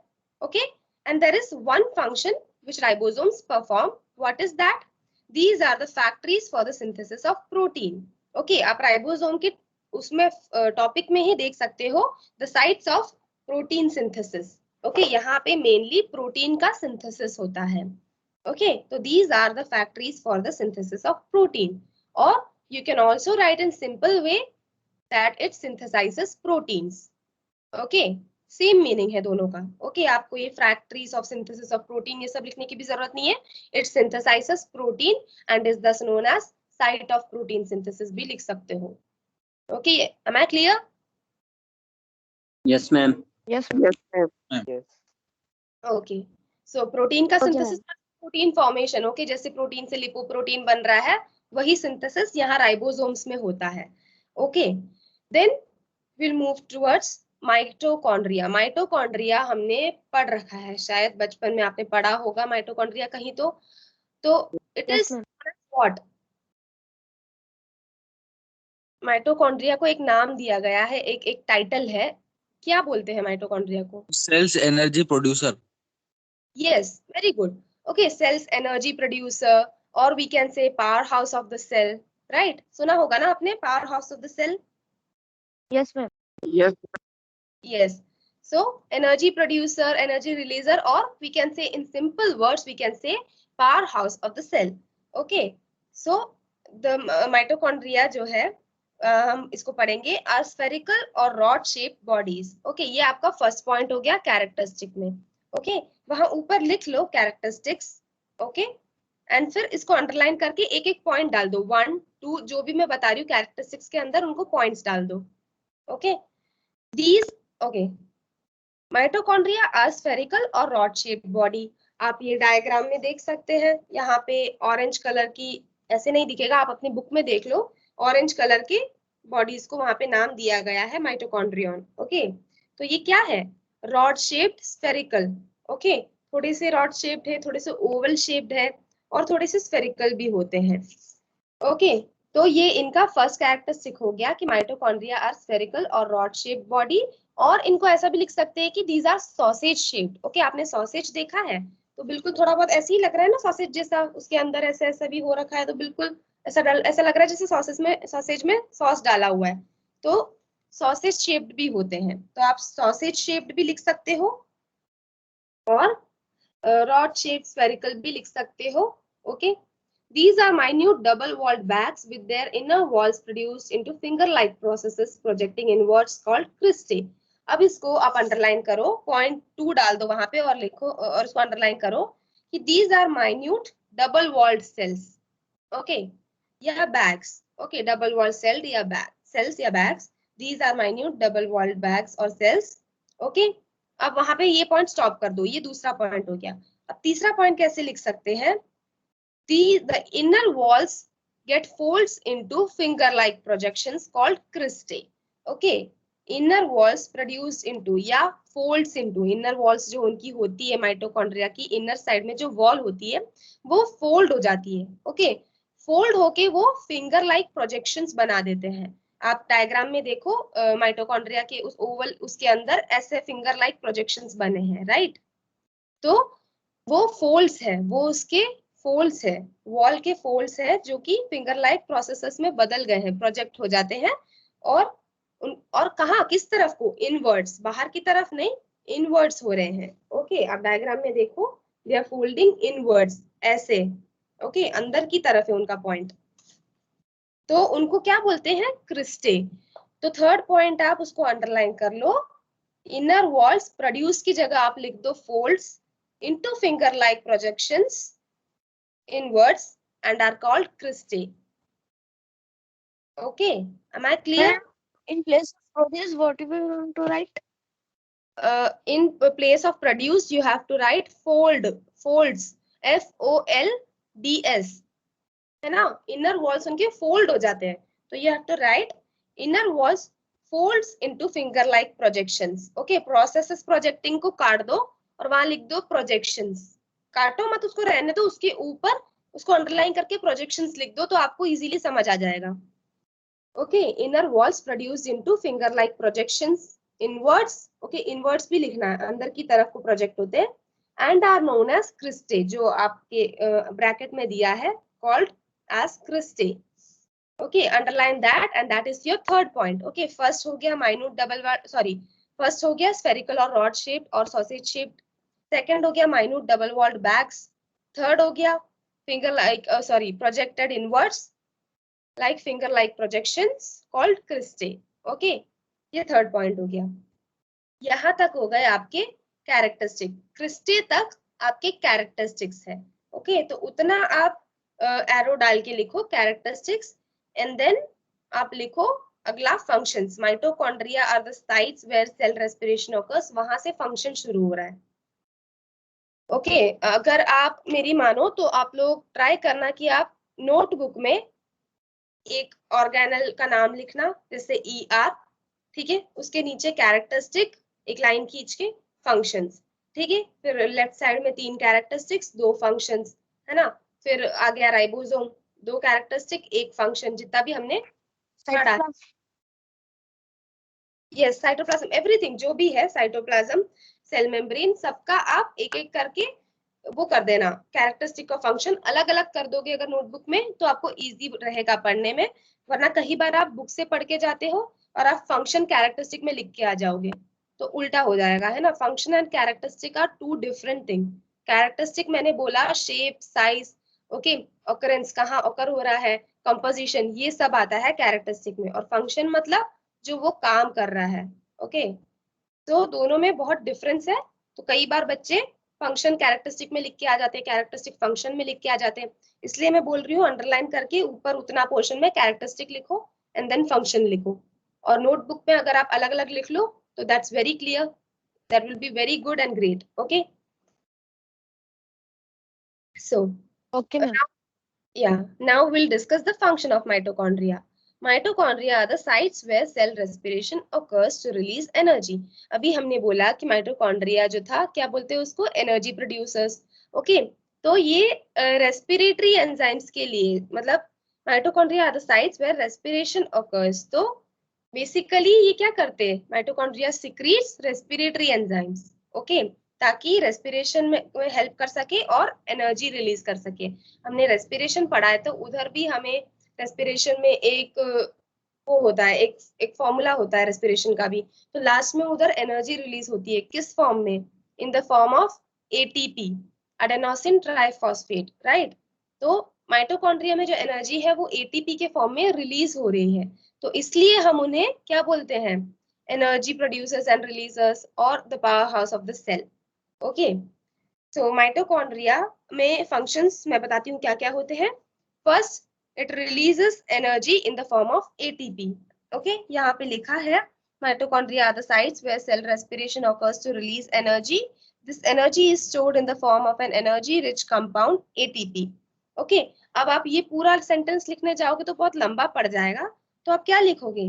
Okay, and there is one function which ribosomes perform. What is that? These are the factories for the synthesis of protein. Okay, आप राइबोसोम के उसमें टॉपिक में ही देख सकते हो the sites of protein synthesis. Okay, यहाँ पे मेनली प्रोटीन का सिंथेसिस होता है। ओके, तो these are the factories for the synthesis of protein, और you can also write in simple way that it synthesizes proteins. Okay, same meaning है दोनों का। ओके, आपको ये factories of synthesis of protein ये सब लिखने की भी जरूरत नहीं है। It synthesizes protein and is thus known as site of protein synthesis भी लिख सकते हो। Okay, am I clear? Yes, ma'am. Yes, Yes, ma'am. Yes. Okay, so protein का Okay, synthesis protein formation. Okay, जैसे प्रोटीन से lipoprotein बन रहा है वही सिंथेसिस यहाँ राइबोसोम्स में होता है। Okay, then will move towards mitochondria. Mitochondria हमने पढ़ रखा है, शायद बचपन में आपने पढ़ा होगा माइटोकॉन्ड्रिया कहीं तो it yes, is ma'am. What? Mitochondria को एक नाम दिया गया है, एक टाइटल है, क्या बोलते हैं माइटोकॉन्ड्रिया को? Cells energy producer. Yes, very good. Okay, cells energy producer, or we can say powerhouse of the cell, right? सुना होगा ना आपने powerhouse of the cell? Yes, ma'am. Yes. Yes. So energy producer, energy releaser, or we can say in simple words we can say powerhouse of the cell. Okay. So the mitochondria जो है हम इसको पढ़ेंगे aspherical और rod shaped bodies. Okay, ये आपका first point हो गया कैरेक्टरिस्टिक में। ओके, वहां ऊपर लिख लो कैरेक्टरिस्टिक्स। ओके, एंड फिर इसको अंडरलाइन करके एक एक पॉइंट डाल दो, 1 2 जो भी मैं बता रही हूँ कैरेक्टरिस्टिक्स के अंदर उनको पॉइंट्स डाल दो। Okay, these okay, mitochondria are spherical और रॉड शेप्ड बॉडी। आप ये डायग्राम में देख सकते हैं, यहाँ पे ऑरेंज कलर की, ऐसे नहीं दिखेगा, आप अपनी बुक में देख लो, ऑरेंज कलर की बॉडीज को वहां पे नाम दिया गया है माइटोकॉन्ड्रियन। ओके, तो ये क्या है, रॉड शेप्ड स्फेरिकल, ओके, थोड़े से रॉड शेप्ड है, थोड़े से ओवल शेप्ड है, और थोड़े से स्फेरिकल भी होते हैं, ओके। तो ये इनका फर्स्ट कैरेक्टरिस्टिक हो गया कि माइटोकॉन्ड्रिया आर स्फेरिकल और रॉड शेप्ड बॉडी, और इनको ऐसा भी लिख सकते हैं कि these are sausage shaped, okay. आपने सॉसेज देखा है तो बिल्कुल थोड़ा बहुत ऐसे ही लग रहा है ना सॉसेज जैसा, उसके अंदर ऐसा ऐसा भी हो रखा है, तो बिल्कुल ऐसा लग रहा है जैसे सॉसेज में सॉस डाला हुआ है, तो सॉसेज शेप्ड भी होते हैं, तो आप सॉसेज शेप्ड भी लिख सकते हो और रॉड शेप्ड स्फेरिकल भी लिख सकते हो, okay. These are minute double-walled bags with their inner walls produced into finger-like processes projecting inwards called cristae. अब इसको आप अंडरलाइन करो, पॉइंट 2 डाल दो वहां पे और लिखो और इसको अंडरलाइन करो कि these are minute double-walled cells, okay, या bags, okay, double-walled cell या bag, cells या bags, these are minute double-walled bags or cells, okay. अब वहां पे ये पॉइंट स्टॉप कर दो, ये दूसरा पॉइंट हो गया। अब तीसरा पॉइंट कैसे लिख सकते हैं, the inner walls get folds into finger-like projections called cristae. Okay, inner walls produced into या folds into, inner walls जो उनकी होती है माइटोकॉन्ड्रिया की इनर साइड में जो वॉल होती है वो फोल्ड हो जाती है, ओके। फोल्ड होके वो फिंगर लाइक प्रोजेक्शंस बना देते हैं। आप डायग्राम में देखो माइटोकॉन्ड्रिया के उस ओवल उसके अंदर ऐसे फिंगर लाइक प्रोजेक्शंस बने हैं, राइट। तो वो फोल्ड्स है, वो उसके फोल्ड्स है, वॉल के फोल्ड्स है जो कि फिंगर लाइक प्रोसेसेस में बदल गए हैं, प्रोजेक्ट हो जाते हैं, और और कहाँ किस तरफ को, इनवर्ड्स, बाहर की तरफ नहीं, इनवर्ड्स हो रहे हैं, ओके। आप डायग्राम में देखो, दे आर फोल्डिंग इनवर्ड्स ऐसे, ओके, अंदर की तरफ है उनका पॉइंट, तो उनको क्या बोलते हैं, क्रिस्टे। तो थर्ड पॉइंट आप उसको अंडरलाइन कर लो, इनर वॉल्स प्रोड्यूस की जगह आप लिख दो folds into finger like projections inwards and are called cristae, okay, am I clear? In place of produce, what do we want to write? In place of produce you have to write folds, folds, है ना, inner walls उनके fold हो जाते हैं, तो you have to write inner walls folds into finger like projections, okay। processes projecting को काट दो और वहां लिख दो projections, काटो मत उसको, रहने दो, उसके ऊपर उसको अंडरलाइन करके प्रोजेक्शंस लिख दो तो आपको इजीली समझ आ जाएगा, okay. Inner walls produced into finger like projections inwards, okay, inwards भी लिखना है, अंदर की तरफ को प्रोजेक्ट होते हैं, and are known as cristae, जो आपके ब्रैकेट में दिया है, called as cristae, okay. Underline that and that is your third point, okay. First हो गया माइन्यूट फर्स्ट हो गया स्फेरिकल और रॉड शेप्ड और सॉसेज शेप्ड, सेकंड हो गया minute double walled bags, third हो गया finger like projected inwards like finger like projections called cristae, okay. ये थर्ड पॉइंट हो गया। यहाँ तक हो गए आपके कैरेक्टरिस्टिक, क्रिस्टे तक आपके कैरेक्टरिस्टिक्स है, ओके। तो उतना आप एरो डाल के लिखो कैरेक्टरिस्टिक्स, एंड देन आप लिखो अगला functions. Mitochondria are the sites where cell respiration occurs, वहां से फंक्शन शुरू हो रहा है, ओके। अगर आप मेरी मानो तो आप लोग ट्राई करना कि आप नोटबुक में एक ऑर्गेनल का नाम लिखना, जैसे ER, ठीक है, उसके नीचे कैरेक्टरिस्टिक एक लाइन खींच के फंक्शंस, ठीक है, फिर लेफ्ट साइड में 3 कैरेक्टरिस्टिक्स 2 फंक्शंस, है ना, फिर आ गया राइबोसोम 2 कैरेक्टरिस्टिक 1 फंक्शन, जितना भी हमने पढ़ा, यस, साइटोप्लाज्म, एवरीथिंग जो भी है, साइटोप्लाज्म, सेल मेम्ब्रेन, सबका आप एक एक करके वो कर देना, कैरेक्टरिस्टिक का फंक्शन अलग अलग कर दोगे अगर नोटबुक में तो आपको इजी रहेगा पढ़ने में, वरना कई बार आप बुक से पढ़ के जाते हो और आप फंक्शन कैरेक्टरिस्टिक में लिख के आ जाओगे तो उल्टा हो जाएगा, है ना। Function and characteristic are 2 different thing. Characteristic मैंने बोला शेप, साइज, ओके, ऑकरेंस, कहाँ ऑकर हो रहा है, कंपोजिशन, ये सब आता है कैरेक्टरिस्टिक में, और फंक्शन मतलब जो वो काम कर रहा है, ओके। तो दोनों में बहुत डिफरेंस है, तो कई बार बच्चे फंक्शन कैरेक्टरिस्टिक में लिख के आ जाते हैं, कैरेक्टरिस्टिक फंक्शन में लिख के आ जाते हैं, इसलिए मैं बोल रही हूँ अंडरलाइन करके ऊपर उतना पोर्शन में कैरेक्टरिस्टिक लिखो एंड देन फंक्शन लिखो, और नोटबुक में अगर आप अलग अलग लिख लो तो that's very clear, that will be very good and great, okay. So Okay, ma'am. now, yeah, now we'll discuss the function of mitochondria. Mitochondria are the sites where cell respiration occurs to release energy. अभी हमने बोला कि mitochondria जो था, क्या बोलते हैं उसको, एनर्जी प्रोड्यूसर्स. ओके, तो ये रेस्पिरेटरी एंजाइम्स के लिए, मतलब mitochondria are the sites where respiration occurs. तो बेसिकली ये क्या करते हैं, mitochondria secretes respiratory enzymes. Okay, ताकि रेस्पिरेशन में हेल्प कर सके और एनर्जी रिलीज कर सके. हमने रेस्पिरेशन पढ़ा है, तो उधर भी हमें रेस्पिरेशन में एक वो होता है, एक फॉर्मूला होता है रेस्पिरेशन का भी. तो लास्ट में उधर एनर्जी रिलीज होती है, किस फॉर्म में, इन the form of ATP, adenosine triphosphate, right. तो माइटोकॉन्ड्रिया में जो एनर्जी है वो एटीपी के फॉर्म में रिलीज हो रही है. तो इसलिए हम उन्हें क्या बोलते हैं, एनर्जी प्रोड्यूसर्स एंड रिलीजर्स और the power house of the cell. Okay, so mitochondria में फंक्शंस मैं बताती हूँ क्या क्या होते हैं. First, it releases energy in the form of ATP. Okay, यहाँ पे लिखा है mitochondria are the sites where cell respiration occurs to release energy. This energy is stored in the form of an energy-rich compound ATP. Okay, अब आप ये पूरा sentence लिखने जाओगे तो बहुत लंबा पड़ जाएगा. तो आप क्या लिखोगे,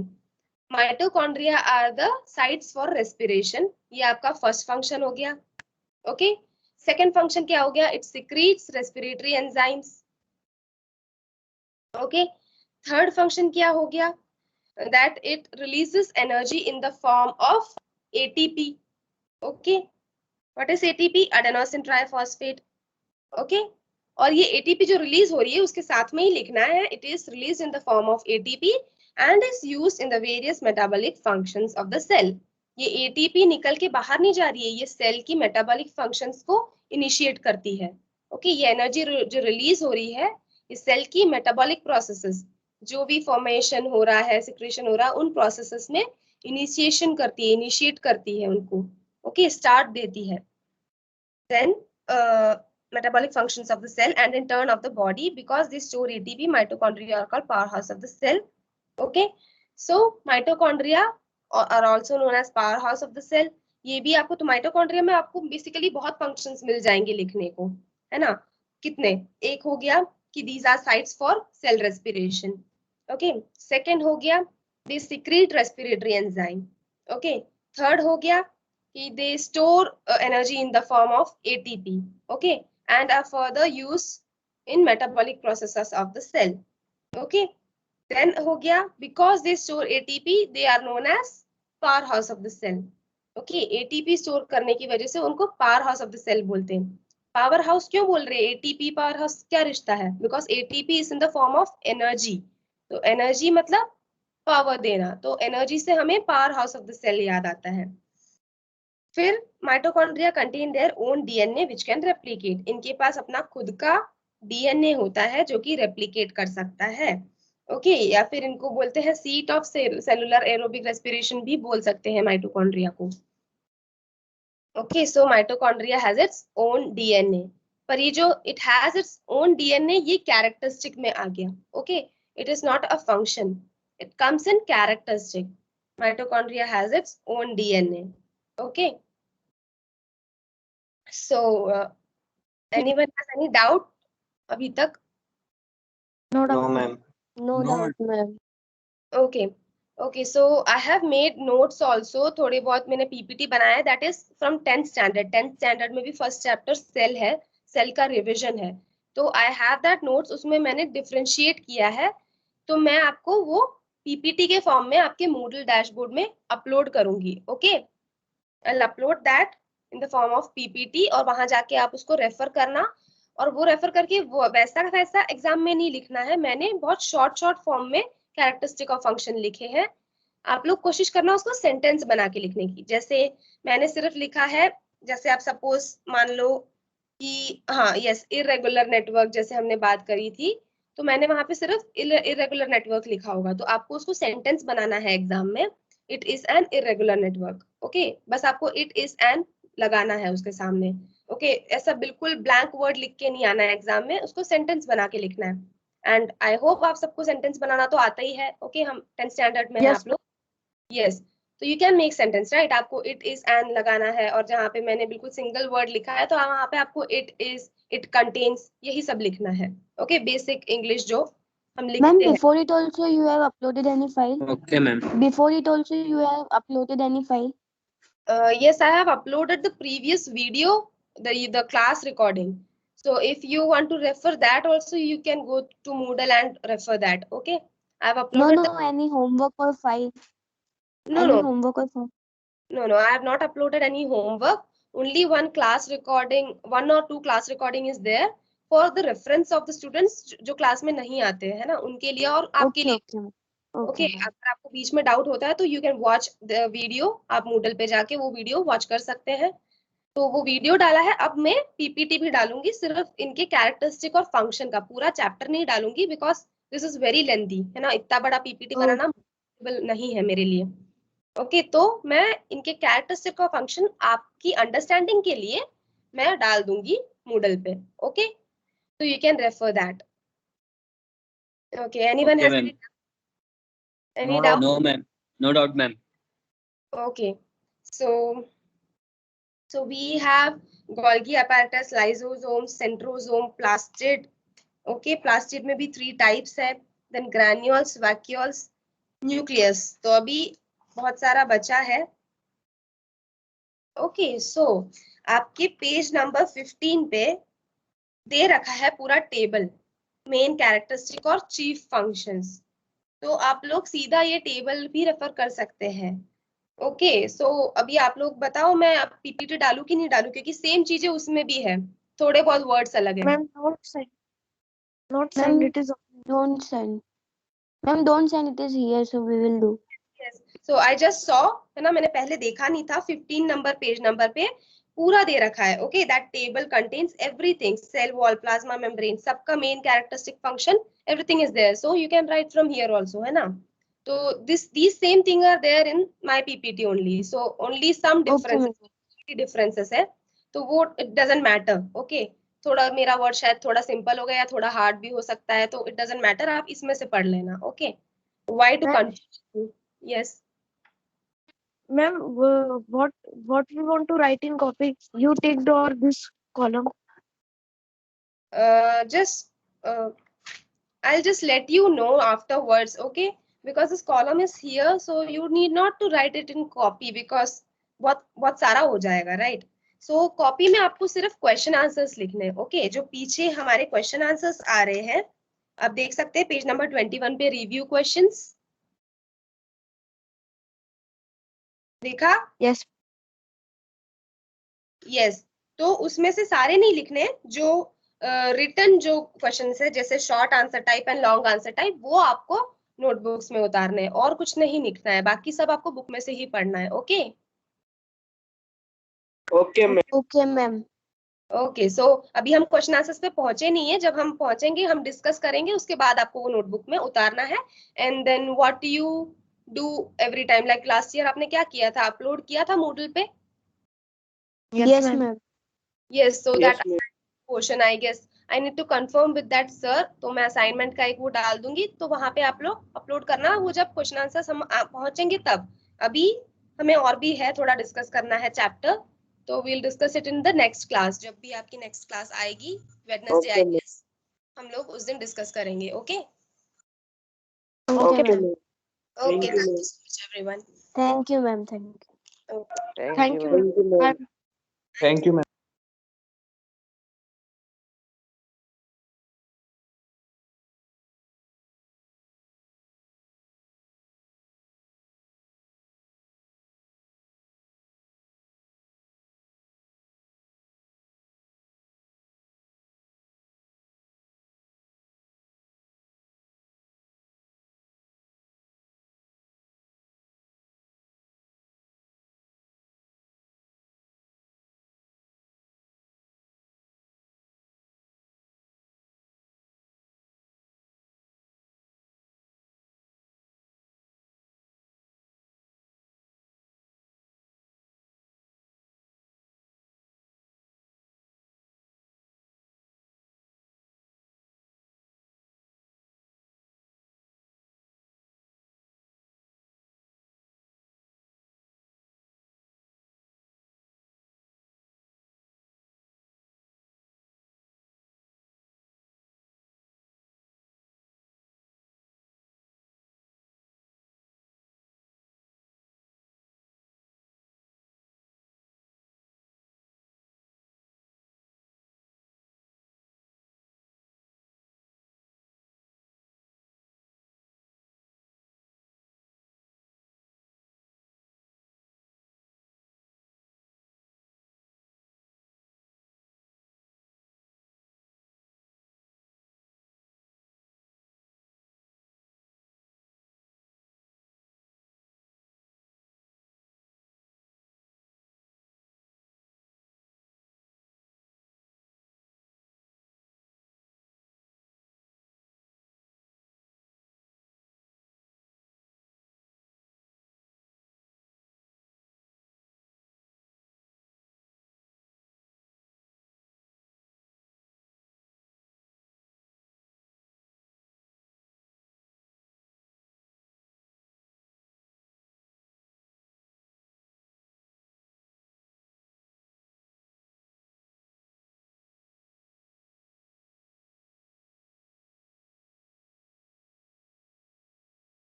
mitochondria are the sites for respiration. ये आपका फर्स्ट फंक्शन हो गया. ओके, सेकेंड फंक्शन क्या हो गया, it secretes respiratory enzymes. Okay, third function क्या हो गया, that it releases energy in the form of ATP. Okay, what is ATP, adenosine triphosphate. Okay, और ये ATP जो रिलीज हो रही है उसके साथ में ही लिखना है, it is released in the form of ATP and is used in the various metabolic functions of the cell. ये ATP निकल के बाहर नहीं जा रही है, ये सेल की मेटाबॉलिक फंक्शंस को इनिशिएट करती है. ओके, ये एनर्जी जो रिलीज हो रही है इस सेल की मेटाबॉलिक प्रोसेसेस, जो भी फॉर्मेशन हो रहा है, सिक्रेशन हो रहा है, उन प्रोसेसेस में इनिशिएशन करती है, इनिशिएट करती है उनको. ओके, स्टार्ट देती है. Then metabolic functions of the cell and in turn of the body, because they store ATP, mitochondria are called powerhouse of the cell. Okay, so mitochondria are also known as powerhouse of the cell. ये भी आपको, तो mitochondria में आपको basically बहुत functions मिल जाएंगे लिखने को, है ना. कितने, एक हो गया कि these are sites for cell respiration. Okay, second हो गया they secrete respiratory enzyme. Okay, third हो गया कि they store energy in the form of ATP. Okay, and are further used in metabolic processes of the cell. Okay, then हो गया because they store ATP they are known as powerhouse of the cell. Okay, ATP store करने की वजह से उनको powerhouse of the cell बोलते हैं. Power house क्यों बोल रहे हैं, एटीपी पावर हाउस क्या रिश्ता है, because ATP is in the form of energy. तो एनर्जी मतलब पावर देना, तो एनर्जी से हमें power house of the cell याद आता है. फिर mitochondria contain their own DNA which can replicate. इनके पास अपना खुद का डीएनए होता है जो कि रेप्लिकेट कर सकता है. ओके, या फिर इनको बोलते हैं seat of cellular aerobic respiration भी बोल सकते हैं माइटोकॉन्ड्रिया को. Okay, so mitochondria has its own DNA. पर ये जो it has its own DNA ये characteristic में आ गया. Okay, it is not a function. It comes in characteristic. Mitochondria has its own DNA. Okay. So anyone has any doubt अभी तक? No No, doubt. ma'am. No No, doubt, ma'am. Okay. Okay, so I have made notes also. थोड़े बहुत मैंने PPT बनाया है. That is from 10th standard. 10th standard में भी first chapter cell है, cell का revision है. तो I have that notes, उसमें मैंने differentiate किया है. तो मैं आपको वो PPT के फॉर्म में आपके Moodle डैशबोर्ड में अपलोड करूंगी. Okay, I'll upload that in the form of PPT और वहां जाके आप उसको रेफर करना. और वो रेफर करके वो वैसा वैसा एग्जाम में नहीं लिखना है, मैंने बहुत शॉर्ट फॉर्म में कैरेक्टरिस्टिक ऑफ फंक्शन लिखे हैं. आप लोग कोशिश करना उसको सेंटेंस बना के लिखने की. जैसे मैंने सिर्फ लिखा है, जैसे आप सपोज मान लो कि हाँ यस इरेगुलर नेटवर्क जैसे हमने बात करी थी, तो मैंने वहां पे सिर्फ इरेगुलर नेटवर्क लिखा होगा. तो आपको उसको सेंटेंस बनाना है एग्जाम में, it is an irregular network. Okay, बस आपको इट इज एन लगाना है उसके सामने. ओके, ऐसा बिल्कुल ब्लैंक वर्ड लिख के नहीं आना है एग्जाम में, उसको सेंटेंस बना के लिखना है. एंड आई होप आप सबको सेंटेंस बनाना तो आता ही है. ओके, हम 10th स्टैंडर्ड में हैं Yes. आप लोग. यस, तो you can make sentence right. आपको इट इज एन लगाना है और जहाँ पे मैंने बिल्कुल सिंगल वर्ड लिखा है तो वहां पे आपको इट इज, इट कंटेन्स, यही सब लिखना है. ओके, बेसिक इंग्लिश जो हम Ma'am, लिखते हैं। before it also you have uploaded any file? Okay, ma'am. Before it also you have uploaded any file? Yes, I have uploaded the previous video, the class recording. So if you want to refer that also, you can go to Moodle and refer that. Okay, I have No, uploaded no, any homework or file? no, Any no, homework or file? no, I have not uploaded any homework. Only one class recording, 1 or 2 class recording is there for the reference of the students जो class में नहीं आते हैं ना, उनके लिए और आपके Okay, लिए। okay, ma'am. Okay Okay, ma'am. अगर आपको बीच में डाउट होता है तो you can watch the video, आप मूडल पे जाके वो वीडियो वॉच कर सकते हैं। तो वो वीडियो डाला है, अब मैं पीपीटी भी डालूंगी, सिर्फ इनके कैरेक्टरिस्टिक और फंक्शन का, पूरा चैप्टर नहीं डालूंगी because this is very lengthy, है ना, इतना बड़ा पीपीटी Oh, बनाना पॉसिबल नहीं है मेरे लिए। ओके तो मैं इनके कैरेक्टरिस्टिक और फंक्शन आपकी अंडरस्टैंडिंग के लिए मैं डाल दूंगी मूडल पे। ओके तो you can refer that. Okay anyone Okay, has ma'am. Any doubt? No, ma'am. No doubt, ma'am. Okay, so we have Golgi apparatus, lysosome, centrosome, plastid. Okay, plastid में भी 3 types है, then granules, vacuoles, nucleus. तो अभी बहुत सारा बचा है। Okay, so आपके पेज नंबर 15 पे दे रखा है पूरा टेबल, मेन कैरेक्टरिस्टिक और चीफ फंक्शंस। तो आप लोग सीधा ये टेबल भी रेफर कर सकते हैं। ओके सो अभी आप लोग बताओ मैं पीपीटी डालू कि नहीं डालू, क्योंकि सेम चीजें उसमें भी है, थोड़े बहुत वर्ड्स अलग है। ma'am, don't send. Not Ma'am, send. It is. Don't send. Ma'am, don't send. It is here, so we will do. So I just saw, है ना, मैंने पहले देखा नहीं था, 15 नंबर पेज नंबर पे पूरा दे रखा है। Okay that table contains everything, cell wall, plasma membrane, सबका main characteristic function, everything is there, so you can write from here also, है ना। तो these same thing are there in my ppt only, so only some Okay, ma'am. differences है, तो वो it doesn't matter। Okay थोड़ा मेरा word शायद थोड़ा सिंपल हो गया, थोड़ा हार्ड भी हो सकता है, तो it doesn't matter, आप इसमें से पढ़ लेना। Okay why to Ma'am, confuse? Yes. ma'am, what we want to write in copy? You take the or this column. Just I'll just let you know afterwards, okay, because this column is here, so you need not to write it in copy because बहुत सारा हो जाएगा, right? So copy में आपको सिर्फ question answers लिखने हैं। Okay जो पीछे हमारे क्वेश्चन आंसर्स आ रहे हैं, आप देख सकते हैं पेज नंबर 21 पे रिव्यू क्वेश्चंस, देखा? Yes. यस तो उसमें से सारे नहीं लिखने, जो रिटन जो क्वेश्चंस है जैसे short answer type and long answer type, वो आपको नोटबुक्स में उतारने हैं, और कुछ नहीं लिखना है, बाकी सब आपको बुक में से ही पढ़ना है। Okay Okay, ma'am. Okay, ma'am. Okay so अभी हम क्वेश्चन आंसर्स पे पहुंचे नहीं है, जब हम पहुंचेंगे हम डिस्कस करेंगे, उसके बाद आपको वो नोटबुक में उतारना है। And then what you do every time, like last year आपने क्या किया था, अपलोड किया था मूडल पे? Yes, ma'am. Yes so Yes, that ma'am. Question I guess I need to confirm with that sir, तो मैं असाइनमेंट का एक वो डाल दूंगी, तो वहां पे आप लोग अपलोड करना, वो जब क्वेश्चन आंसर हम पहुंचेंगे तब। अभी हमें और भी है थोड़ा डिस्कस करना है चैप्टर, तो we'll discuss it in the next class, जब भी आपकी नेक्स्ट क्लास आएगी, वेडनेसडे Okay, आएगी, ma'am. हम लोग उस दिन डिस्कस करेंगे। Okay Okay, Okay, ma'am. ma'am. Okay Thank you, thank ma'am. You so much everyone. Thank you, ma'am. Thank you. Thank Thank you, you. ma'am. Bye. Thank you, ma'am.